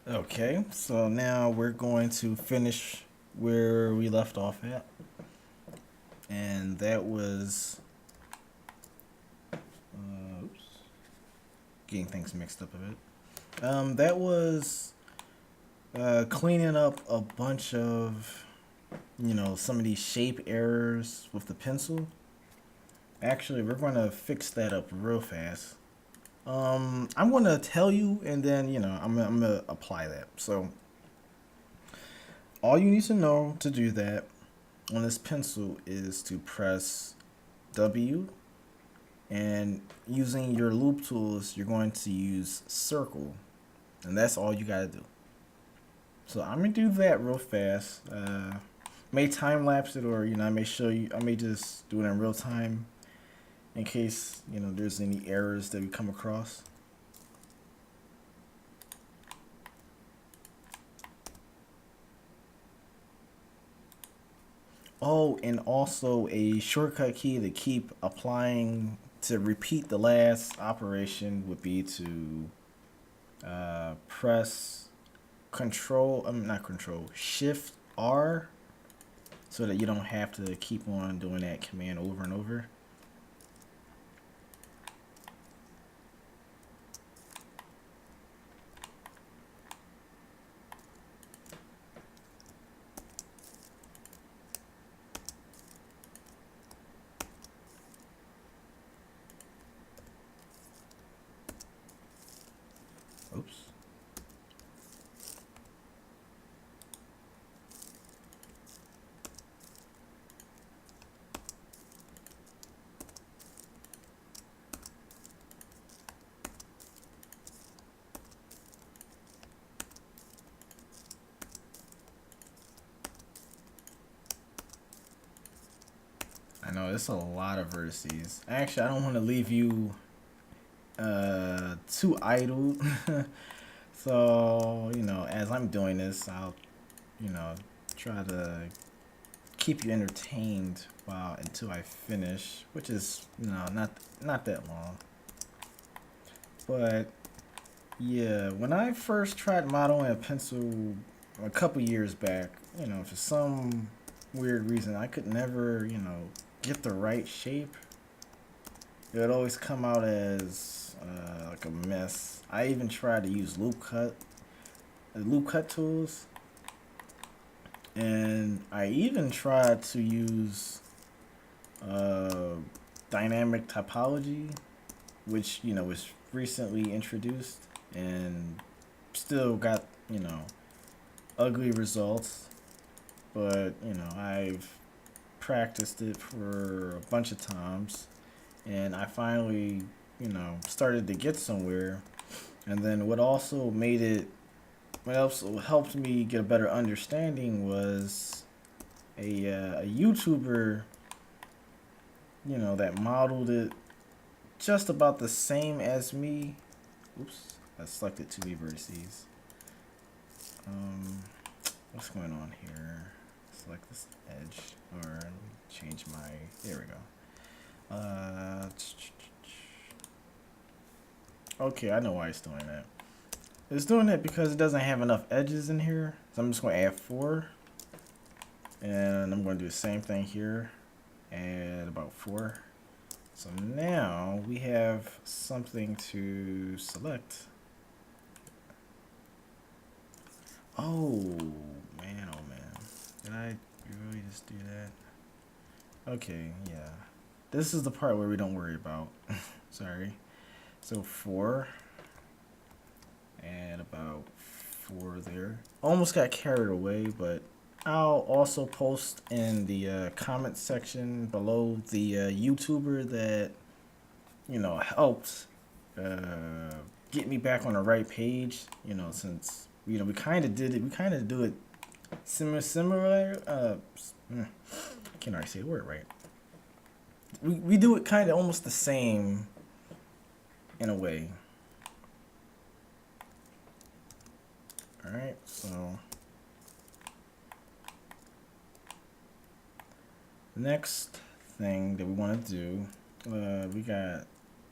Okay, so now we're going to finish where we left off at. And that was, oops, getting things mixed up a bit. That was cleaning up a bunch of, some of these shape errors with the pencil. Actually, we're going to fix that up real fast. I'm going to tell you, and then, I'm going to apply that. So, all you need to know to do that on this pencil is to press W, and using your loop tools, you're going to use circle, and that's all you gotta do. So I'm gonna do that real fast. May time lapse it, or I may show you. I may just do it in real time in case there's any errors that we come across. Oh, and also a shortcut key to keep applying to repeat the last operation would be to press not control, Shift R, so that you don't have to keep on doing that command over and over. Oops. I know it's a lot of vertices. Actually, I don't want to leave you too idle. So, as I'm doing this, I'll, you know, try to keep you entertained while until I finish, which is, not that long. But yeah, when I first tried modeling a pencil a couple years back, for some weird reason, I could never, get the right shape. It would always come out as like a mess. I even tried to use loop cut tools, and I even tried to use uh, dynamic topology, which was recently introduced, and still got ugly results. But I've practiced it for a bunch of times, and I finally started to get somewhere. And then what also helped me get a better understanding was a YouTuber that modeled it just about the same as me. Oops, I selected two vertices. Um, what's going on here? Select this edge, or change my. There we go. Okay, I know why it's doing that. It's doing it because it doesn't have enough edges in here. So I'm just going to add 4. And I'm going to do the same thing here. Add about 4. So now we have something to select. Oh man, oh man. Did I really just do that? Okay, yeah. This is the part where we don't worry about. Sorry. So 4. And about 4 there. Almost got carried away, but I'll also post in the comment section below the YouTuber that helped get me back on the right page. Since we kind of did it, we kind of do it similar. I can't already say the word right. We do it kind of almost the same in a way. Alright, so next thing that we want to do, we got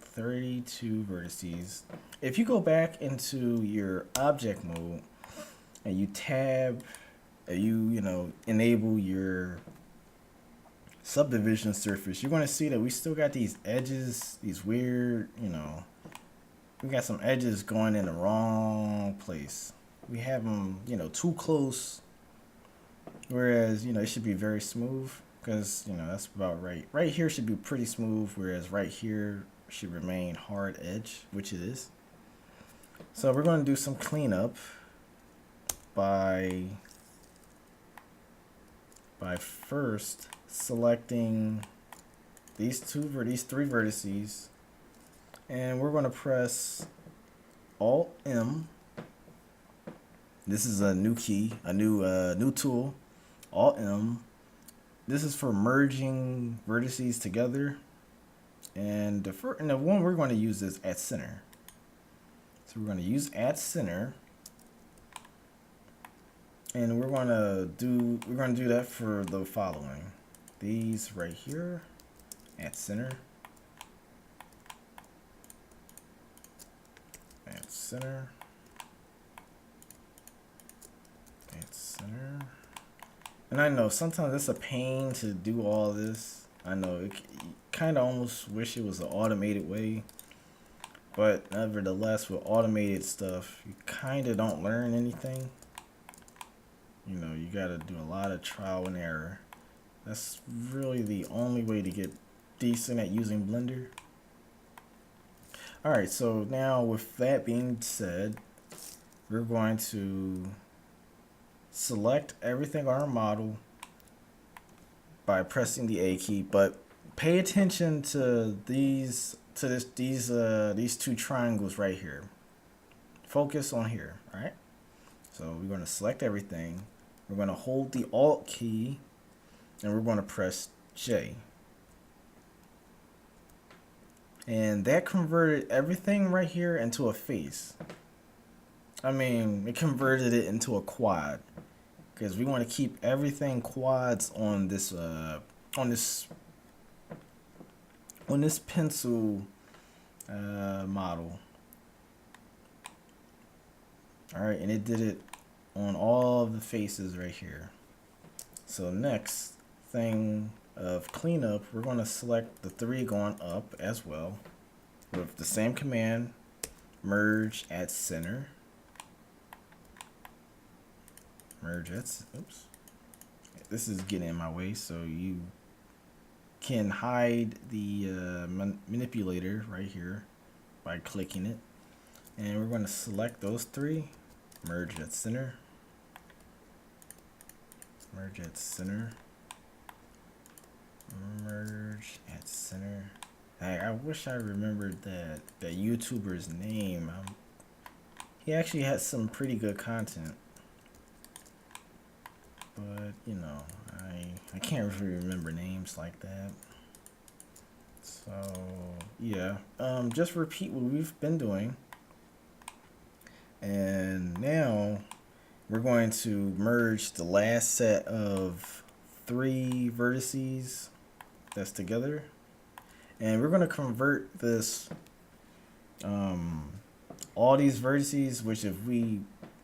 32 vertices. If you go back into your object mode, and you tab, you know, enable your subdivision surface, you're going to see that we still got these edges, these weird, you know, we got some edges going in the wrong place. We have them, you know, too close, whereas, you know, it should be very smooth, because, you know, that's about right. Right here should be pretty smooth, whereas right here should remain hard edge, which it is. So we're going to do some cleanup by first selecting these three vertices, and we're going to press Alt M. This is a new key, a new tool. Alt M. This is for merging vertices together, and the one we're going to use is at center. So we're going to use at center, and we're going to do that for the following. These right here, at center, at center, at center. And I know sometimes it's a pain to do all this. I know it kind of almost wish it was an automated way, but nevertheless, with automated stuff, you kind of don't learn anything. You know, you got to do a lot of trial and error. That's really the only way to get decent at using Blender. Alright, so now with that being said, we're going to select everything on our model by pressing the A key, but pay attention to these two triangles right here. Focus on here, alright? So we're going to select everything. We're going to hold the Alt key, and we're going to press J. And that converted everything right here into a face. I mean, it converted it into a quad, because we want to keep everything quads on this pencil model. All right, and it did it on all of the faces right here. So next thing of cleanup, we're going to select the three going up as well with the same command, merge at center. Merge at, oops. This is getting in my way, so you can hide the manipulator right here by clicking it. And we're going to select those three, merge at center, merge at center, merge at center. I wish I remembered that YouTuber's name. He actually had some pretty good content, but you know, I can't really remember names like that. So yeah, just repeat what we've been doing, and now we're going to merge the last set of three vertices that's together, and we're going to convert this all these vertices,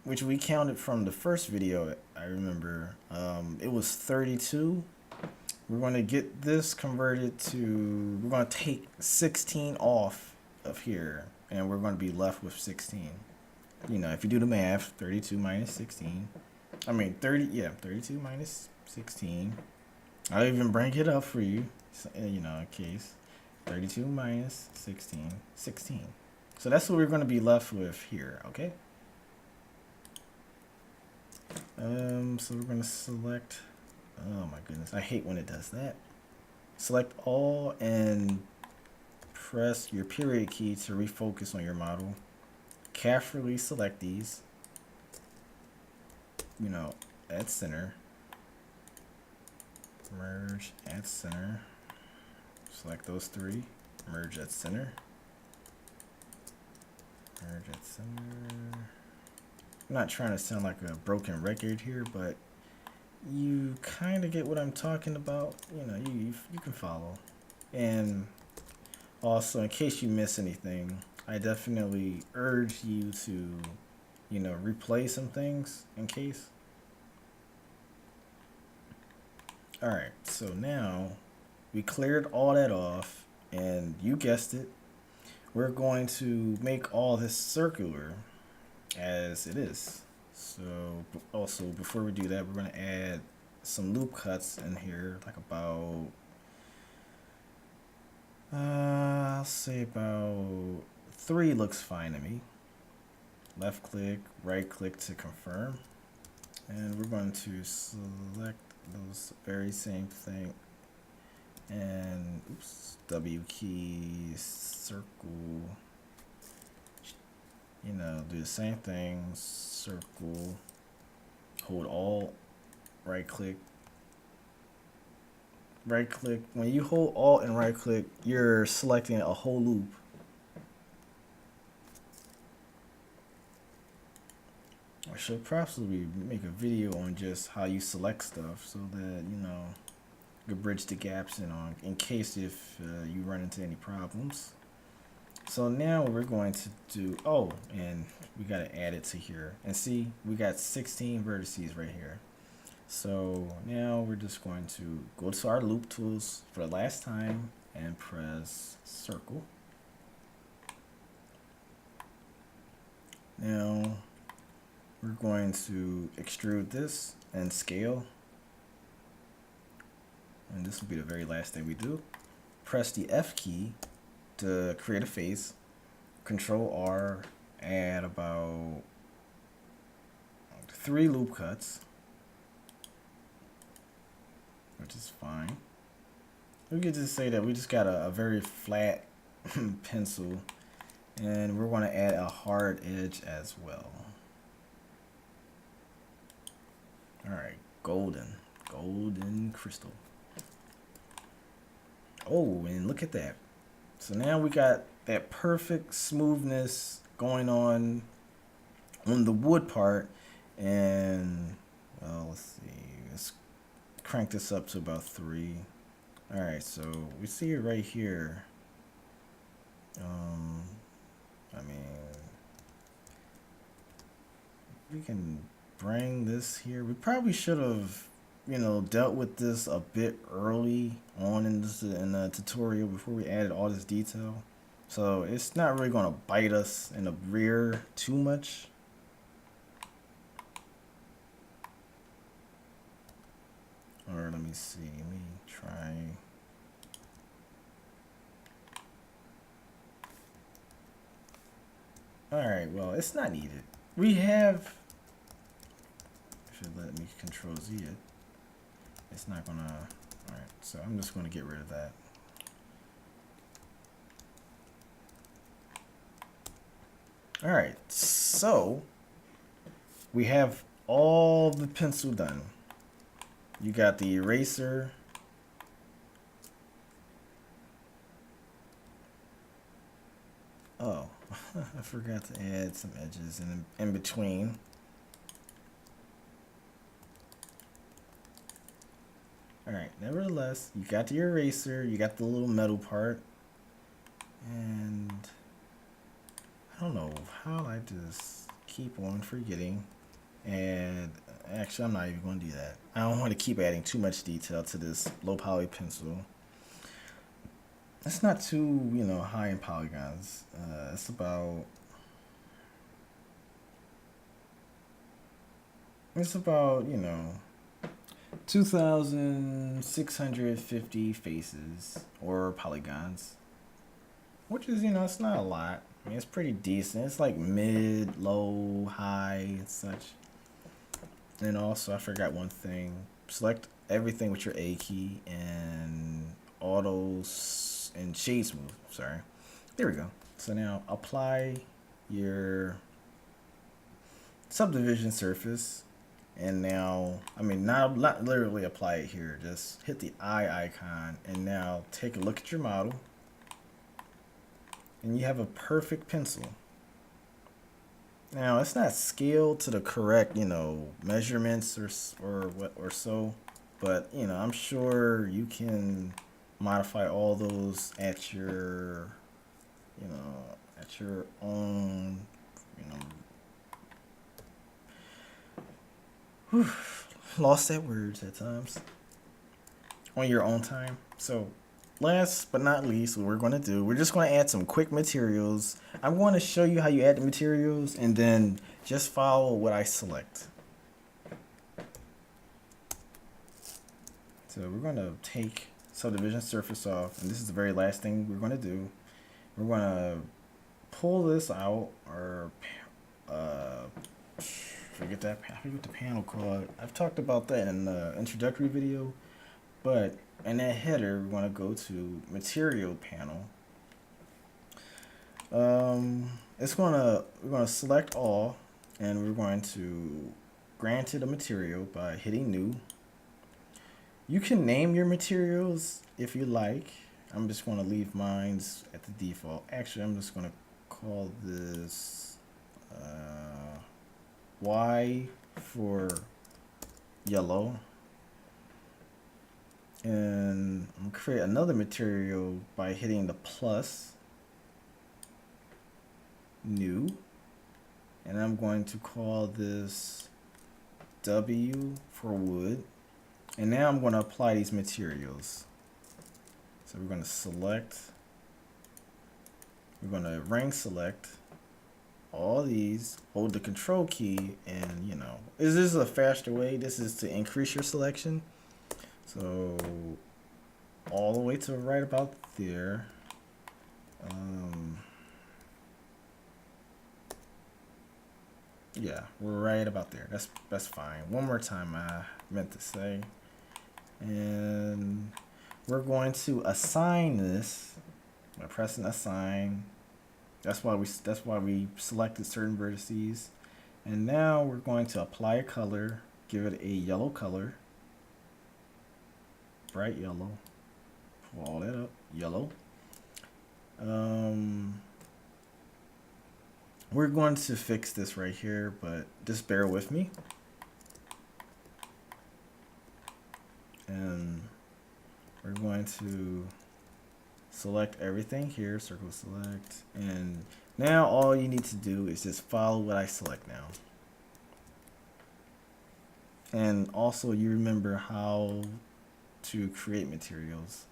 which we counted from the first video. I remember it was 32. We're going to get this converted to, we're going to take 16 off of here, and we're going to be left with 16. You know, if you do the math, 32 minus 16, I mean 32 minus 16. I'll even bring it up for you, you know, in case. 32 minus 16, 16. So that's what we're going to be left with here, okay? So we're going to select, oh my goodness, I hate when it does that. Select all and press your period key to refocus on your model. Carefully select these, you know, at center, merge at center, select those three, merge at center, merge at center. I'm not trying to sound like a broken record here, but you kind of get what I'm talking about. You know, you can follow. And also, in case you miss anything, I definitely urge you to replay some things in case. Alright, so now we cleared all that off, and you guessed it, we're going to make all this circular as it is. So also, before we do that, we're going to add some loop cuts in here, like about I'll say about 3 looks fine to me. Left click, right click to confirm, and we're going to select those very same thing, and W key, circle, do the same thing, circle, hold Alt, right click. When you hold Alt and right click, you're selecting a whole loop. I should probably make a video on just how you select stuff so that you could bridge the gaps in case if you run into any problems. So now we're going to do, and we got to add it to here, and see, we got 16 vertices right here. So now we're just going to go to our loop tools for the last time and press circle. Now we're going to extrude this and scale. And this will be the very last thing we do. Press the F key to create a face. Ctrl R, add about 3 loop cuts, which is fine. We could just say that we just got a very flat pencil, and we're going to add a hard edge as well. Alright, golden crystal. Oh, and look at that. So now we got that perfect smoothness going on the wood part, and well, let's see, let's crank this up to about 3. Alright, so we see it right here. I mean, we can bring this here. We probably should have dealt with this a bit early on in the tutorial before we added all this detail. So it's not really going to bite us in the rear too much. Or let me see, let me try. Alright, well, it's not needed. We have, should let me Control Z it. It's not gonna, alright, so I'm just gonna get rid of that. Alright, so we have all the pencil done. You got the eraser. Oh, I forgot to add some edges in between. Alright, nevertheless, you got the eraser, you got the little metal part, and I don't know how I just keep on forgetting, and actually I'm not even going to do that. I don't want to keep adding too much detail to this low poly pencil. It's not too, high in polygons. It's about 2,650 faces or polygons, which is, it's not a lot. I mean, it's pretty decent. It's like mid, low, high, and such. And also, I forgot one thing. Select everything with your A key and autos and shade smooth. Sorry. There we go. So now apply your subdivision surface. And now, I mean, not literally apply it here. Just hit the eye icon and now take a look at your model. And you have a perfect pencil. Now, it's not scaled to the correct, measurements or so, but, I'm sure you can modify all those at your, at your own, Whew, lost at words at times on your own time. So last but not least, what we're going to do, we're just going to add some quick materials. I'm going to show you how you add the materials and then just follow what I select. So we're going to take subdivision surface off, and this is the very last thing we're going to do. We're going to pull this out, or forget what the panel called. I've talked about that in the introductory video, but in that header, we're going to go to material panel. We're going to select all, and we're going to grant it a material by hitting new. You can name your materials if you like. I'm just going to leave mine at the default. Actually, I'm just going to call this Y for yellow. And I'm going to create another material by hitting the plus, new. And I'm going to call this W for wood. And now I'm going to apply these materials. So we're going to select, we're going to rank select all these, hold the control key, and is this a faster way? This is to increase your selection. So all the way to right about there. Yeah, we're right about there. That's fine. One more time, I meant to say. And we're going to assign this by pressing assign. That's why we selected certain vertices. And now we're going to apply a color, give it a yellow color, bright yellow. Pull all that up, yellow. We're going to fix this right here, but just bear with me. And we're going to select everything here, circle select, and now all you need to do is just follow what I select now. And also you remember how to create materials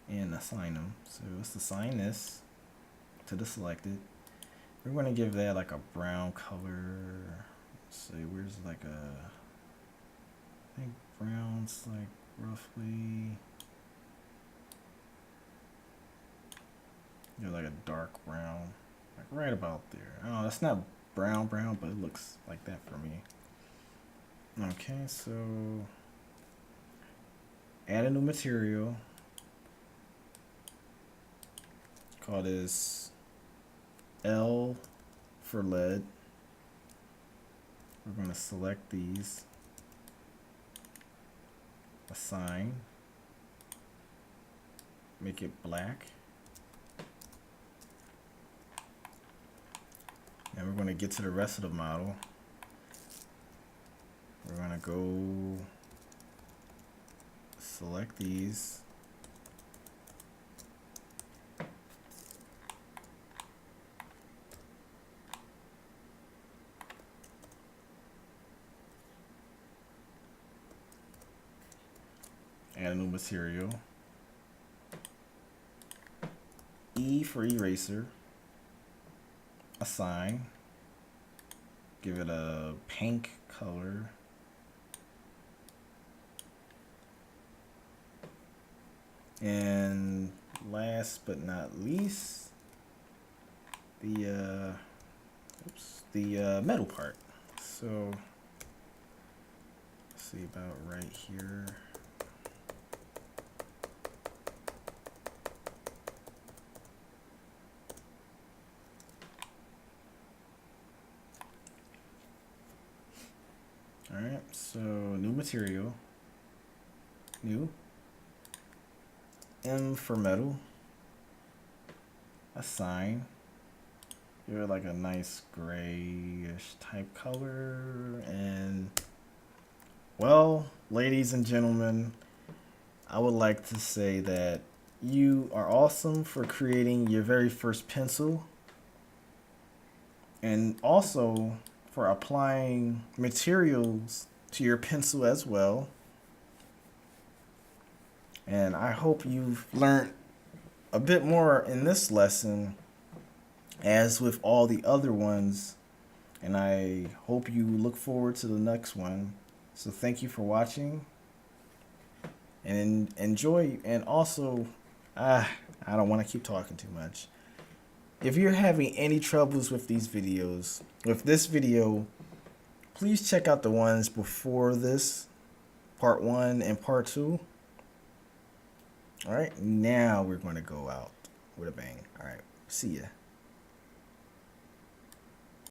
and assign them. So let's assign this to the selected. We're going to give that like a brown color. Let's see, where's like I think brown's like roughly, like a dark brown, like right about there. Oh, that's not brown, but it looks like that for me. Okay, so add a new material. Call this L for lead. We're going to select these, assign, make it black, and we're going to get to the rest of the model. We're going to go select these, add a new material, E for eraser, assign, give it a pink color, and last but not least, the metal part. So let's see, about right here. Alright, so new material, new, M for metal, assign, give it like a nice grayish type color, and well, ladies and gentlemen, I would like to say that you are awesome for creating your very first pencil, and also for applying materials to your pencil as well. And I hope you've learned a bit more in this lesson as with all the other ones. And I hope you look forward to the next one. So thank you for watching. And enjoy. And also, I don't want to keep talking too much. If you're having any troubles with these videos, with this video, please check out the ones before this, part 1 and part 2. Alright, now we're going to go out with a bang. Alright, see ya.